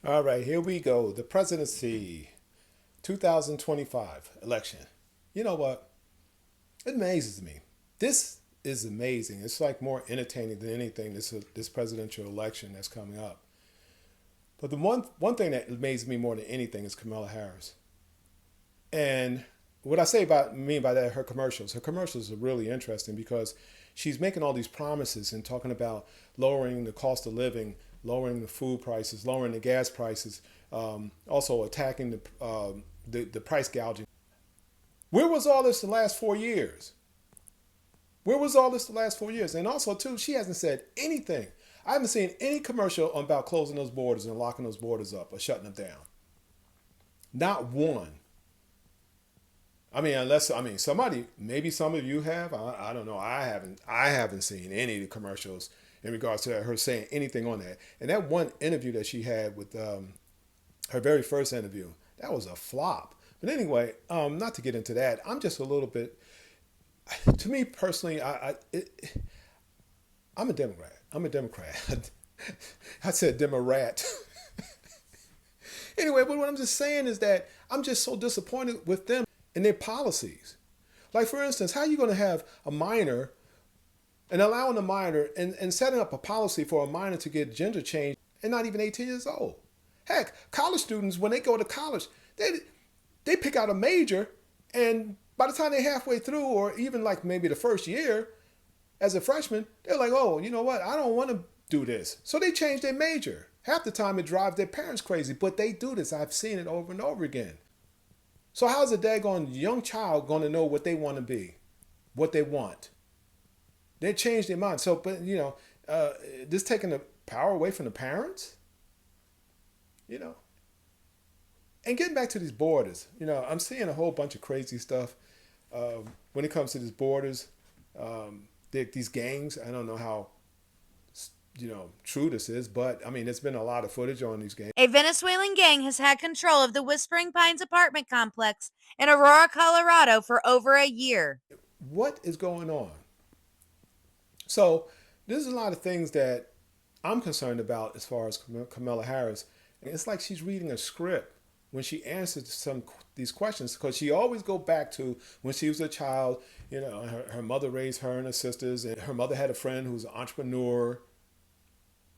All right, here we go. The presidency 2025 election. You know what? It amazes me. This is amazing. It's like more entertaining than anything, this presidential election that's coming up. But the one thing that amazes me more than anything is Kamala Harris. And what I say about mean by that, her commercials are really interesting because she's making all these promises and talking about lowering the cost of living, lowering the food prices, lowering the gas prices, also attacking the price gouging. Where was all this the last 4 years? Where was all this the last 4 years? And also, too, she hasn't said anything. I haven't seen any commercial about closing those borders and locking those borders up or shutting them down. Not one. Somebody, maybe some of you have. I don't know. I haven't seen any of the commercials in regards to her saying anything on that. And that one interview that she had with her very first interview, that was a flop. But anyway, not to get into that, I'm just a little bit. To me personally, I'm a Democrat. I said Democrat. Anyway, but what I'm just saying is that I'm just so disappointed with them and their policies. Like, for instance, how are you going to have a minor and allowing a minor and setting up a policy for a minor to get gender change and not even 18 years old? Heck, college students, when they go to college, they pick out a major, and by the time they're halfway through, or even like maybe the first year as a freshman, they're like, oh, you know what? I don't want to do this. So they change their major. Half the time it drives their parents crazy, but they do this. I've seen it over and over again. So how's a daggone young child going to know what they want to be, what they want? They change their mind. So, but this taking the power away from the parents, And getting back to these borders, I'm seeing a whole bunch of crazy stuff when it comes to these borders. These gangs, I don't know how true this is, but there's been a lot of footage on these gangs. A Venezuelan gang has had control of the Whispering Pines apartment complex in Aurora, Colorado for over a year. What is going on? So there's a lot of things that I'm concerned about as far as Kamala Harris. It's like she's reading a script when she answers these questions, because she always go back to when she was a child. Her mother raised her and her sisters, and her mother had a friend who was an entrepreneur,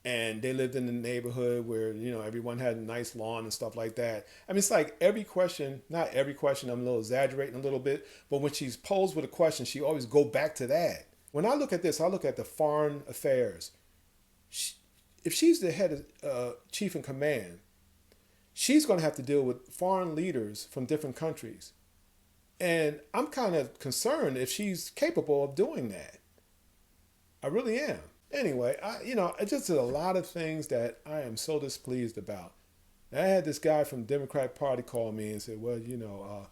and they lived in the neighborhood where everyone had a nice lawn and stuff like that. It's like every question, not every question, I'm a little exaggerating a little bit, but when she's posed with a question, she always go back to that. When I look at this, I look at the foreign affairs. If she's the head of chief in command, she's going to have to deal with foreign leaders from different countries. And I'm kind of concerned if she's capable of doing that. I really am. Anyway, it's just a lot of things that I am so displeased about. And I had this guy from the Democratic Party call me and said, well, you're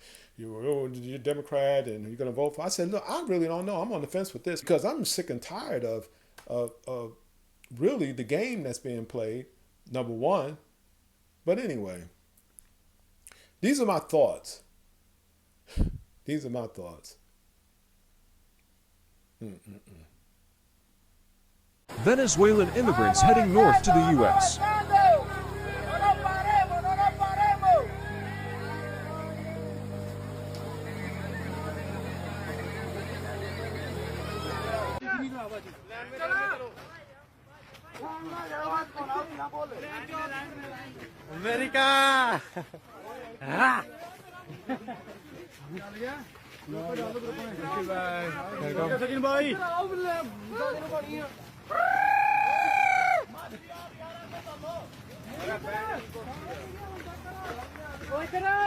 a Democrat and you're going to vote for. I said, look, I really don't know. I'm on the fence with this because I'm sick and tired of really the game that's being played, number one. But anyway, these are my thoughts. These are my thoughts. Venezuelan immigrants heading north to the U.S. America!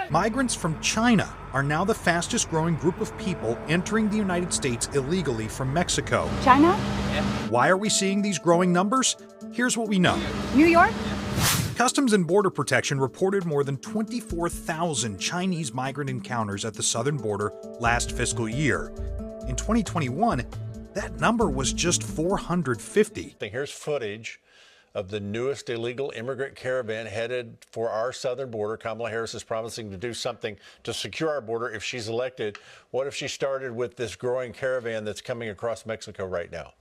Migrants from China are now the fastest growing group of people entering the United States illegally from Mexico. China? Why are we seeing these growing numbers? Here's what we know. New York? Customs and Border Protection reported more than 24,000 Chinese migrant encounters at the southern border last fiscal year. In 2021, that number was just 450. Here's footage of the newest illegal immigrant caravan headed for our southern border. Kamala Harris is promising to do something to secure our border if she's elected. What if she started with this growing caravan that's coming across Mexico right now?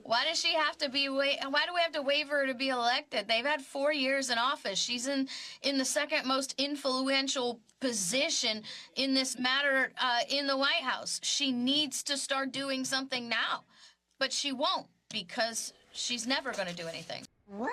Why does she have to be why do we have to wait for her to be elected? They've had 4 years in office. She's in the second most influential position in this matter in the White House. She needs to start doing something now. But she won't, because she's never going to do anything. What?